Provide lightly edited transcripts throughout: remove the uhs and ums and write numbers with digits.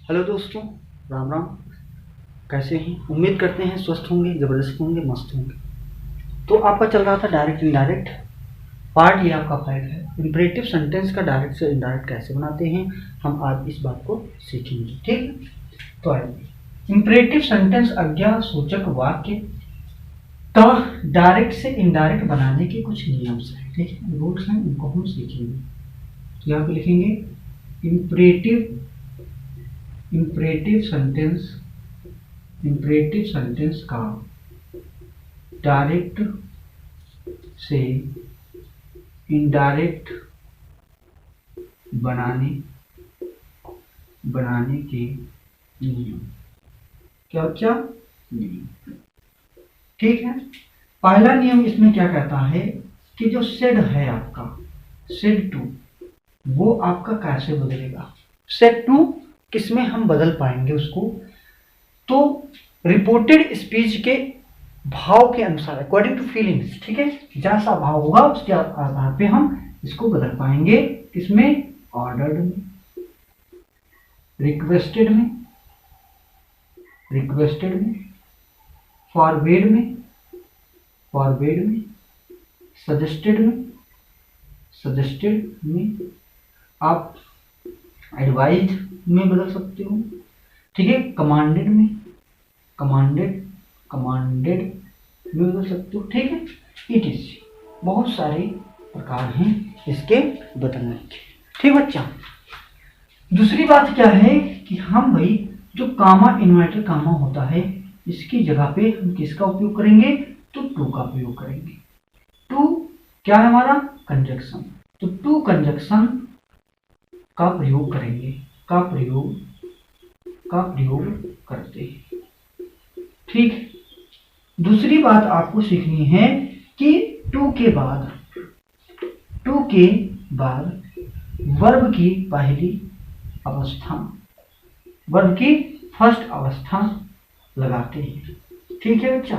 Hello दोस्तों, राम राम। कैसे हैं? उम्मीद करते हैं स्वस्थ होंगे, ज़बरदस्त होंगे, मस्त होंगे। तो आपका चल रहा था डायरेक्ट इनडायरेक्ट पार्ट, ये आपका 5 है। इंपरेटिव सेंटेंस का डायरेक्ट से इनडायरेक्ट कैसे बनाते हैं, हम आज इस बात को सीखेंगे। ठीक है, तो आइए। इंपरेटिव सेंटेंस आज्ञा सूचक वाक्य का डायरेक्ट से इनडायरेक्ट बनाने के कुछ नियम्स हैं। ठीक है, रूल्स हैं, उनको हम सीखेंगे। तो यहाँ पे लिखेंगे इंपरेटिव सेंटेंस का डायरेक्ट से इनडायरेक्ट बनाने के नियम। क्या नियम? ठीक है, पहला नियम इसमें क्या कहता है कि जो सेड है आपका, सेड टू, वो आपका कैसे बदलेगा। सेड टू किसमें हम बदल पाएंगे उसको, तो रिपोर्टेड स्पीच के भाव के अनुसार, अकॉर्डिंग टू फीलिंग्स। ठीक है, जैसा भाव होगा उसके आधार पे हम इसको बदल पाएंगे। किसमें? ऑर्डर्ड में, रिक्वेस्टेड में, फॉरवर्ड में, सजेस्टेड में, आप एडवाइज में बदल सकते हो। ठीक है, कमांडेड में बदल सकते हो। ठीक है, इट बहुत सारे प्रकार हैं इसके बदलने के। ठीक बच्चा, दूसरी बात क्या है कि हम भाई जो कामा इन्वर्टर कामा होता है, इसकी जगह पे हम किसका उपयोग करेंगे, तो टू का प्रयोग करेंगे। टू क्या है हमारा? कंजक्शन। तो टू कंजक्शन का प्रयोग करेंगे, का प्रयोग करते हैं। ठीक, दूसरी बात आपको सीखनी है कि टू के बाद वर्ब की पहली अवस्था, वर्ब की फर्स्ट अवस्था लगाते हैं। ठीक है बच्चा,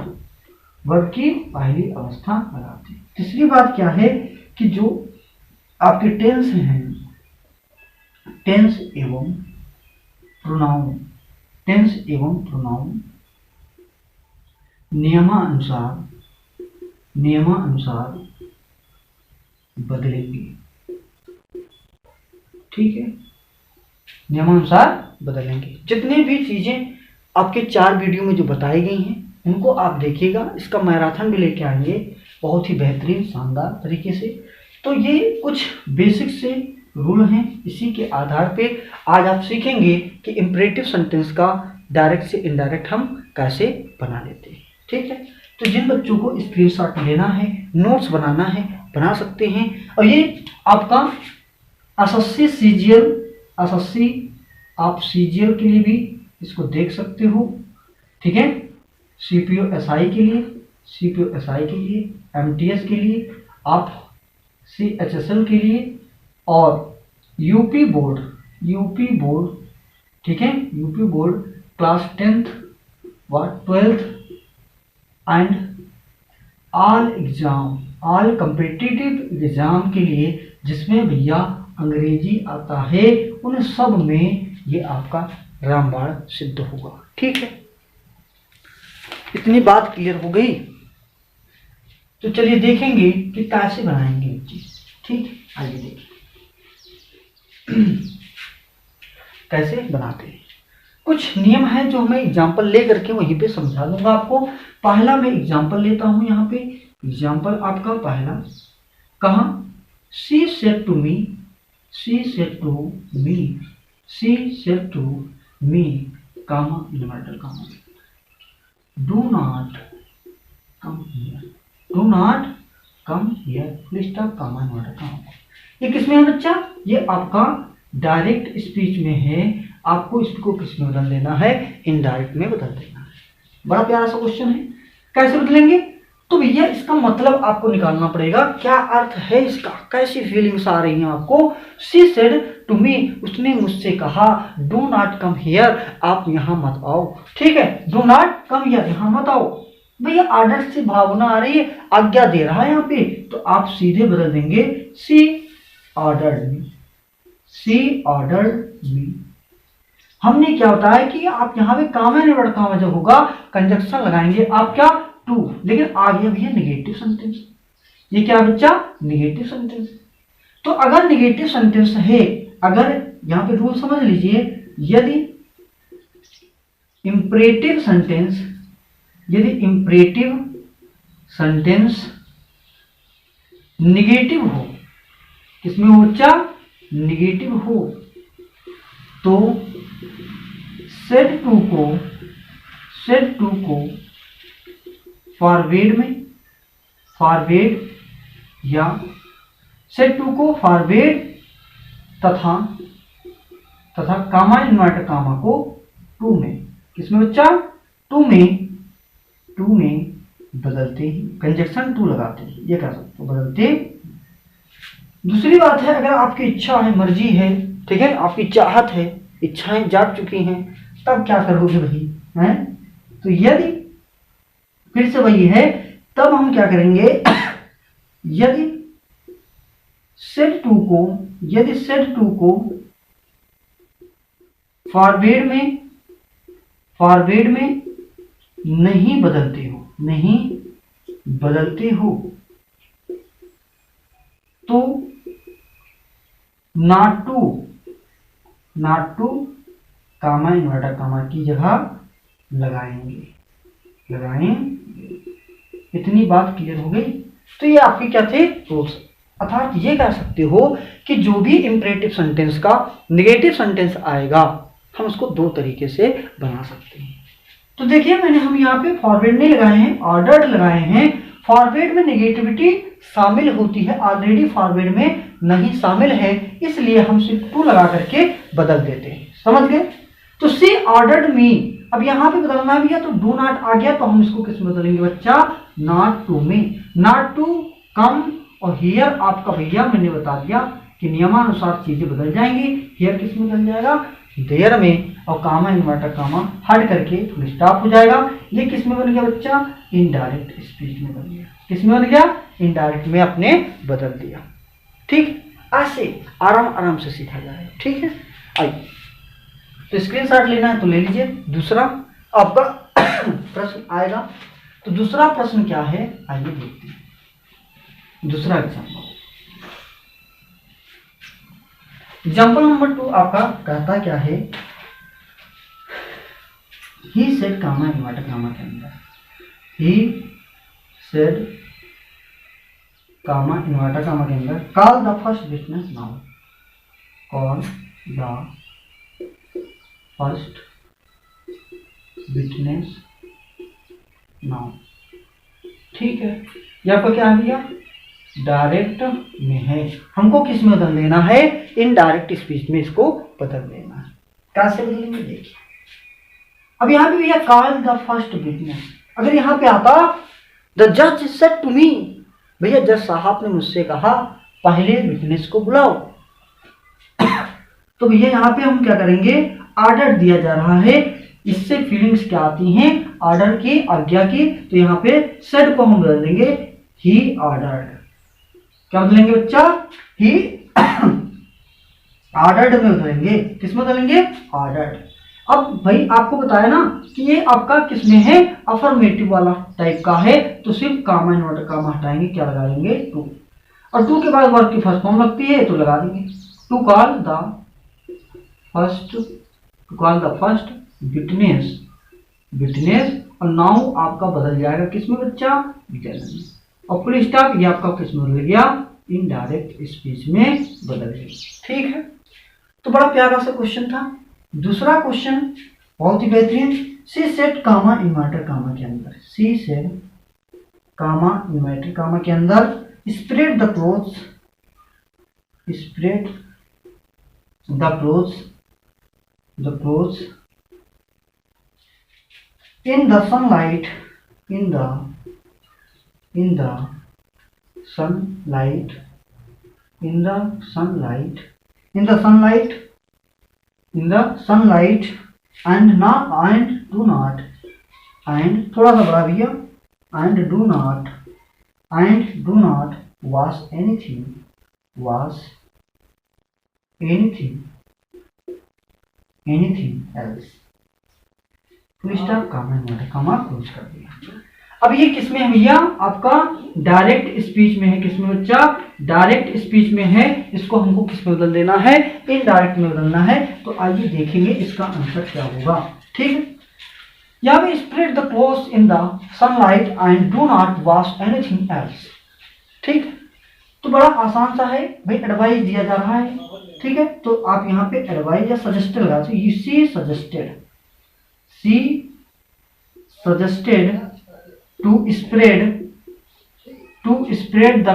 वर्ब की पहली अवस्था लगाते हैं। तीसरी बात क्या है कि जो आपके टेंस हैं, टेंस एवं प्रोनाउन नियमानुसार बदलेंगे। ठीक है, नियमानुसार बदलेंगे। जितनी भी चीजें आपके 4 वीडियो में जो बताई गई हैं, उनको आप देखिएगा। इसका मैराथन भी लेके आएंगे बहुत ही बेहतरीन शानदार तरीके से। तो ये कुछ बेसिक से रूल हैं, इसी के आधार पे आज आप सीखेंगे कि इंपरेटिव सेंटेंस का डायरेक्ट से इनडायरेक्ट हम कैसे बना लेते हैं। ठीक है, तो जिन बच्चों को स्क्रीनशॉट लेना है, नोट्स बनाना है, बना सकते हैं। और ये आपका एसएससी आप सीजीएल के लिए भी इसको देख सकते हो। ठीक है, सीपीओ एसआई के लिए, एमटीएस के लिए, आप सीएचएसएल के लिए, और यूपी बोर्ड, ठीक है, यूपी बोर्ड क्लास 10th व 12th and all competitive exam के लिए, जिसमें भैया अंग्रेजी आता है, उन सब में ये आपका रामबाण सिद्ध होगा। ठीक है, इतनी बात क्लियर हो गई। तो चलिए देखेंगे कि कैसे बनाएंगे ये चीज। ठीक, आइए देखिए कैसे बनाते हैं। कुछ नियम है जो मैं एग्जाम्पल ले करके वहीं पे समझा दूंगा आपको। पहला मैं एग्जाम्पल लेता हूं यहाँ पे। एग्जाम्पल आपका पहला, कहा? She said to me comma inverted comma, do not come here full stop comma inverted comma. ये किसमें है बच्चा? ये आपका डायरेक्ट स्पीच में है। आपको इसको किस में बदल देना है? इनडायरेक्ट में बदल देना है। बड़ा प्यारा सा क्वेश्चन है, कैसे बदलेंगे? तो भैया इसका मतलब आपको निकालना पड़ेगा, क्या अर्थ है इसका, कैसी फीलिंग्स आ रही हैं आपको। शी सेड टू मी, उसने मुझसे कहा, डू नॉट कम हियर, आप यहाँ मत आओ। ठीक है, डू नॉट कम हियर, यहाँ मत आओ। भैया आर्डर से भावना आ रही है, आज्ञा दे रहा है यहाँ पे, तो आप सीधे बदल देंगे शी ऑर्डर्ड मी। हमने क्या बताया कि आप यहाँ पे कामा इन्वर्टर कामा जब होगा कंजक्शन लगाएंगे आप क्या टू, लेकिन आ गया भैया निगेटिव सेंटेंस। ये क्या बच्चा निगेटिव सेंटेंस। तो अगर निगेटिव सेंटेंस है, अगर यहाँ पे रूल समझ लीजिए, यदि इंपरेटिव सेंटेंस, यदि इंपरेटिव सेंटेंस निगेटिव हो, किसमें हो बच्चा निगेटिव हो, तो सेड टू को फॉरवर्ड में, फॉरवर्ड या सेड टू को फॉरवर्ड तथा कामा इन्वर्टर कामा को टू में, किसमें बच्चा टू में बदलते ही, कंजक्शन टू लगाते ही, ये कह सकते हो बदलते। दूसरी बात है, अगर आपकी इच्छा है, मर्जी है, ठीक है, आपकी चाहत है, इच्छाएं जाग चुकी हैं, तब क्या करोगे भाई हैं? तो यदि फिर से वही है, तब हम क्या करेंगे यदि सेड टू को फॉरवर्ड में नहीं बदलते हो तो नॉट टू कामा इन्वर्टर कामा की जगह लगाएंगे। इतनी बात क्लियर हो गई। तो ये आपके क्या थे रूल्स। अर्थात ये कह सकते हो कि जो भी इंपरेटिव सेंटेंस का नेगेटिव सेंटेंस आएगा, हम उसको दो तरीके से बना सकते हैं। तो देखिए, मैंने हम यहाँ पे फॉरवर्ड नहीं लगाए हैं, ऑर्डर्ड लगाए हैं। फॉरवर्ड में नेगेटिविटी शामिल होती है, ऑलरेडी फॉरवर्ड में नहीं शामिल है, इसलिए हम सिर्फ टू लगा करके बदल देते हैं। समझ गए? तो सी ऑर्डर्ड मी, अब यहाँ पे बदलना भी है तो डू नॉट आ गया, तो हम इसको किस में बदलेंगे बच्चा नॉट टू में। नॉट टू कम, और हियर आपका भैया मैंने बता दिया कि नियमानुसार चीजें बदल जाएंगी। हियर किस में बदल जाएगा देयर में, और कामा इन्वर्टर कामा हट करके फुल स्टॉप हो जाएगा। ये किस में बन गया बच्चा इनडायरेक्ट स्पीच में बन गया। किस में बन गया इनडायरेक्ट में अपने बदल दिया। ठीक, ऐसे आराम से सीखा जाएगा। ठीक है, आइए तो स्क्रीनशॉट लेना है तो ले लीजिए। दूसरा आपका प्रश्न आएगा, तो दूसरा प्रश्न क्या है आइए देखते हैं। दूसरा एग्जाम्पल नंबर 2 आपका कहता क्या है, he said comma inverted comma के अंदर, he said comma inverted comma के अंदर call the first witness now, call the first witness now. ठीक है, यहाँ पर क्या है भैया डायरेक्ट में है, हमको किस में बदल देना है इनडायरेक्ट स्पीच में इसको बदल देना है। कैसे बदलेंगे देखिए। अब यहाँ पे भैया कॉल द फर्स्ट विटनेस, अगर यहाँ पे आता द जज सेड टू मी, भैया जज साहब ने मुझसे कहा पहले विटनेस को बुलाओ, तो भैया यहाँ पे हम क्या करेंगे ऑर्डर दिया जा रहा है, इससे फीलिंग्स क्या आती हैं ऑर्डर की आज्ञा की, तो यहाँ पे सेड को हम बदल देंगे ही ऑर्डर्ड। क्या बदलेंगे बच्चा ही ऑर्डर्ड में बदलेंगे। किस में बदलेंगे ऑर्डर्ड। अब भाई आपको बताया ना कि ये आपका किसमें है अफर्मेटिव वाला टाइप का है, तो सिर्फ कामा इन्वर्टर कामा हटाएंगे, क्या लगा देंगे टू, और टू के बाद वर्ब की फर्स्ट फॉर्म लगती है तो लगा देंगे to call the first witness, और नाउ आपका बदल जाएगा किसमें बच्चा विटनेस में, और फुल स्टॉप ये आपका किसमें बदल गया इनडायरेक्ट स्पीच में बदल गया। ठीक है, तो बड़ा प्यारा सा क्वेश्चन था। दूसरा क्वेश्चन बहुत ही बेहतरीन, she said comma inverted comma के अंदर, she said comma inverted comma के अंदर spread the clothes in the sunlight and थोड़ा सा बड़ा भैया and do not wash anything anything else, full stop, comma inverted comma close कर दिया। अब ये किसमें है भैया, आपका डायरेक्ट स्पीच में है। किसमें बच्चा, डायरेक्ट स्पीच में है। इसको हमको किस में बदल देना है, इनडायरेक्ट में बदलना है। तो आइए देखेंगे इसका आंसर क्या होगा। ठीक है, यहाँ पे spread the clothes in the sunlight and do not wash anything else. ठीक, तो बड़ा आसान सा है भाई, एडवाइस दिया जा रहा है। ठीक है, तो आप यहाँ पे एडवाइस या सजेस्टेड लगा, सी suggested to spread the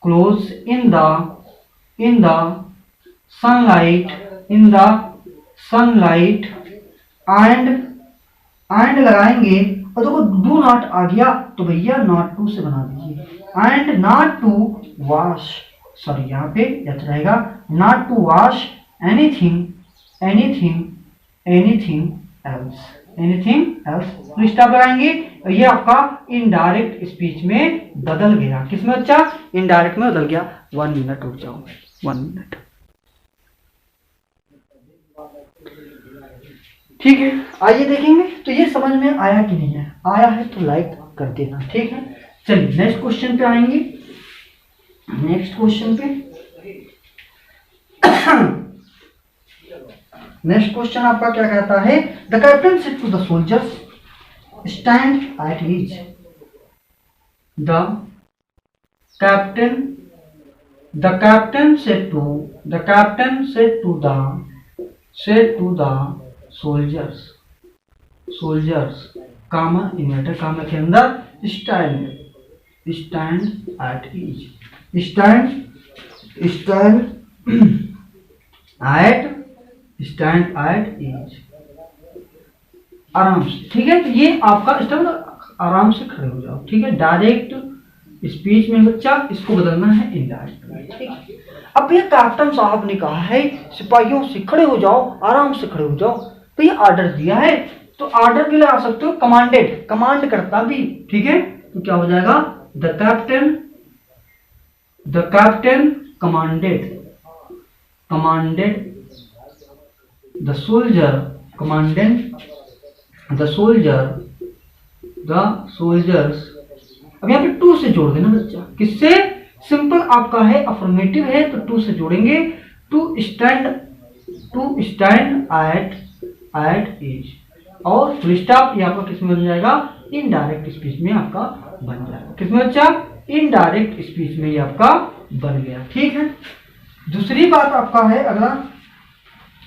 clothes in the sunlight and लगाएंगे। और देखो डू नॉट आ गया तो भैया नॉट टू से बना दीजिए। And not to wash, sorry यहाँ पे यथ रहेगा, not to wash anything else तो स्टॉप लगाएंगे। और ये आपका इनडायरेक्ट स्पीच में बदल गया। किसमें बच्चा, इनडायरेक्ट में बदल गया। 1 मिनट रुक जाओ, 1 मिनट। ठीक है, आइए देखेंगे तो ये समझ में आया कि नहीं है। आया है तो लाइक कर देना। ठीक है, चलिए नेक्स्ट क्वेश्चन पे आएंगे। नेक्स्ट क्वेश्चन आपका क्या कहता है, the captain said to the soldiers stand at ease. The captain said to the soldiers comma inverted comma के अंदर stand at ease, stand at ease, आराम से। ठीक है, तो ये आपका स्टैंड आराम से खड़े हो जाओ। ठीक है, डायरेक्ट स्पीच में बच्चा इसको बदलना है इनडायरेक्ट में। ठीक है, अब ये कैप्टन साहब ने कहा है सिपाहियों से खड़े हो जाओ, आराम से खड़े हो जाओ, तो ये ऑर्डर दिया है। तो ऑर्डर भी लगा सकते हो, कमांडेड, कमांड करता भी। ठीक है, तो क्या हो जाएगा, the captain commanded the soldiers. अब यहाँ पे टू से जोड़ देना बच्चा, किससे, सिंपल आपका है, अफर्मेटिव है तो टू से जोड़ेंगे। टू स्टैंड एट ईच, और फुल स्टॉप ये आपका किसमें बन जाएगा, इनडायरेक्ट स्पीच में आपका बन जाएगा। किसमें बच्चा, इनडायरेक्ट स्पीच में ये आपका बन गया। ठीक है, दूसरी बात आपका है अगला,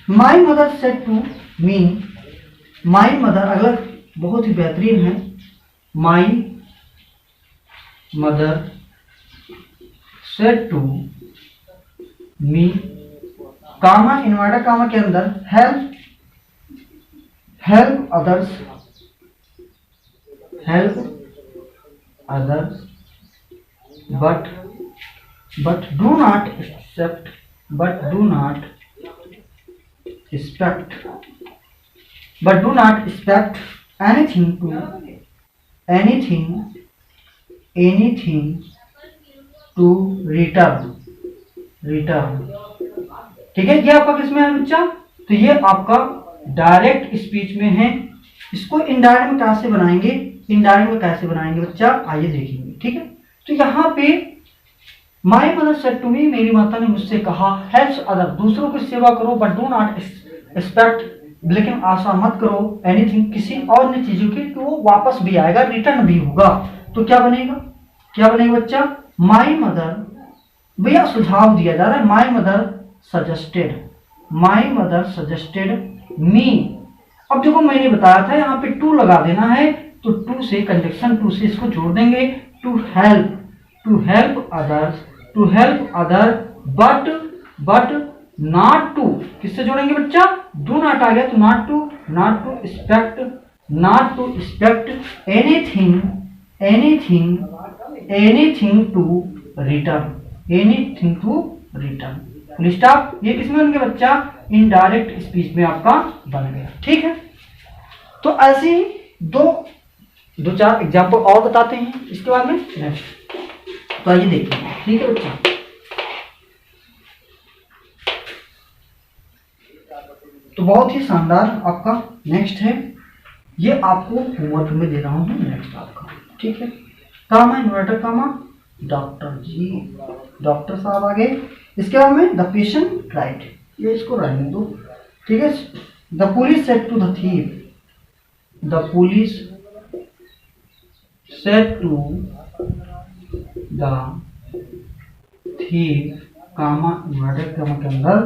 my mother said to me. My mother अगला बहुत ही बेहतरीन है, my mother said to me, comma inverted comma के अंदर help others but do not expect anything to return। ठीक है, ये आपका किसमें है बच्चा, तो ये आपका डायरेक्ट स्पीच में है। इसको इनडायरेक्ट में कैसे बनाएंगे बच्चा, आइए देखेंगे। ठीक है, तो यहाँ पे my mother said to me, मेरी माता ने मुझसे कहा, हेल्प्स अदर, दूसरों की सेवा करो, बट डू नॉट एक्सपेक्ट, लेकिन आशा मत करो, एनीथिंग, किसी और ने चीजों की, कि वो वापस भी आएगा, रिटर्न भी होगा। तो क्या बनेगा बच्चा, माई मदर, भैया सुझाव दिया जा रहा है, माई मदर सजेस्टेड मी। अब देखो मैंने बताया था यहाँ पे टू लगा देना है, तो टू से कंजक्शन टू से इसको जोड़ देंगे, to help other but not to, किससे जोड़ेंगे बच्चा, डू नॉट आ गया तो not to expect anything to return, full stop. ये किसमें बन गया बच्चा, इनडायरेक्ट स्पीच में आपका बन गया। ठीक है, तो ऐसे ही दो चार एग्जाम्पल और बताते हैं इसके बाद में नेक्स्ट। तो आइए देखिए। ठीक है बच्चा, बहुत ही शानदार आपका नेक्स्ट है, ये आपको होमवर्क में दे रहा हूँ नेक्स्ट आपका, ठीक है। कामा इन्वर्टर कामा डॉक्टर जी, डॉक्टर साहब आ गए। इसके बाद में द पेशेंट राइट, ये इसको रहने दो, ठीक है। The police said to the thief, the police said to the thief comma inverted comma के अंदर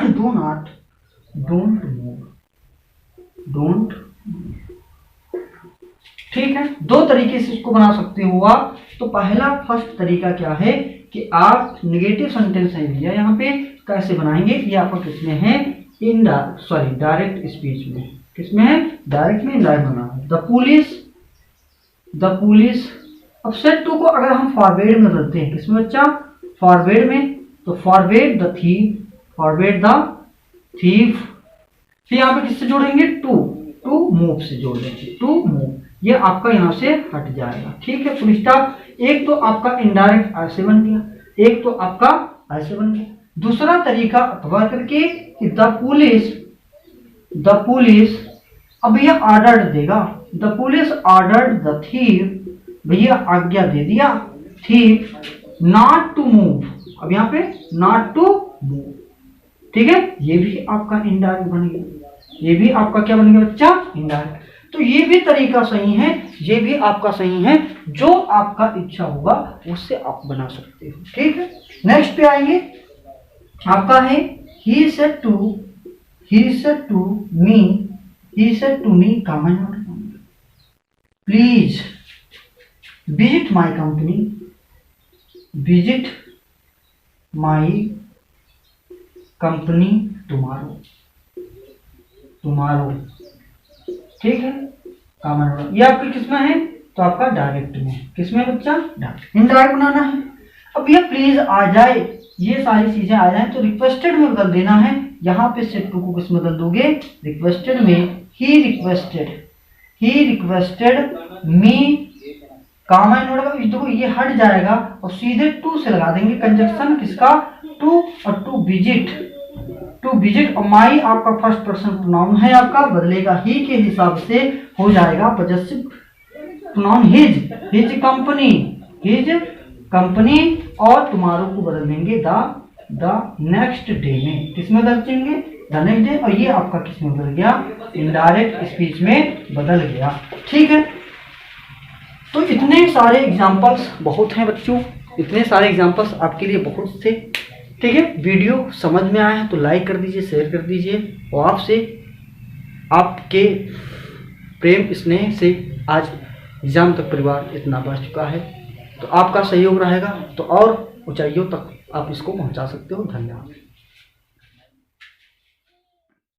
do not, don't move, don't, ठीक है। दो तरीके से इसको बना सकते हो आप। तो पहला फर्स्ट तरीका क्या है कि आप नेगेटिव सेंटेंस है भैया यहाँ पे कैसे बनाएंगे, ये आपका किसमें है, डायरेक्ट स्पीच में, किसमें है, डायरेक्ट में इनडायरेक्ट बना है। द पुलिस, अब सेट टू को अगर हम फॉरवर्ड में बदलते हैं, किसमें बच्चा, फॉरवर्ड में, तो forward the thief, forward the thief, फिर यहाँ पे किससे जोड़ेंगे, टू मूव से जोड़ देंगे, टू मूव, ये आपका यहाँ से हट जाएगा, ठीक है। Full stop. एक तो आपका इनडायरेक्ट ऐसे बन गया, एक तो आपका ऐसे बन गया। दूसरा तरीका अथवा करके कि द पुलिस, अब भैया ऑर्डर देगा, the police ordered the thief, भैया आज्ञा दे दिया थीफ नॉट टू मूव, अब यहाँ पे नॉट टू मूव, ठीक है। ये भी आपका इनडायरेक्ट बन गया, ये भी आपका क्या बन गया बच्चा, इनडायरेक्ट। तो ये भी तरीका सही है, ये भी आपका सही है, जो आपका इच्छा होगा उससे आप बना सकते हो, ठीक है। नेक्स्ट पे आएंगे, आपका है he said to me comma please visit my company tomorrow, ठीक है। कामन ये आपके किसमें है, तो आपका डायरेक्ट में, किसमें बच्चा, डायरेक्ट। इनडायरेक्ट बनाना है। अब ये प्लीज आ जाए, ये सारी चीजें आ जाए तो रिक्वेस्टेड में बदल देना है। यहाँ पे सेट टू को किस में बदल दोगे, रिक्वेस्टेड में। He requested me comma inverter, देखो ये हट जाएगा और सीधे टू से लगा देंगे कंजक्शन, किसका, टू, और टू विजिट, और माई आपका फर्स्ट पर्सन प्रोनाउन है, आपका बदलेगा ही के हिसाब से हो जाएगा पॉजेसिव प्रोनाउन हिज कंपनी, और टुमारो को बदल देंगे द नेक्स्ट डे में, किसमें बदल देंगे, द नेक्स्ट डे, और ये आपका किसमें बदल गया, इनडायरेक्ट स्पीच में बदल गया, ठीक है। तो इतने सारे एग्जाम्पल्स बहुत हैं बच्चों, इतने सारे एग्जाम्पल्स आपके लिए बहुत थे, ठीक है। वीडियो समझ में आया है तो लाइक कर दीजिए, शेयर कर दीजिए, और आपसे आपके प्रेम स्नेह से आज एग्जाम तक परिवार इतना बढ़ चुका है, तो आपका सहयोग रहेगा तो और ऊंचाइयों तक आप इसको पहुंचा सकते हो। धन्यवाद।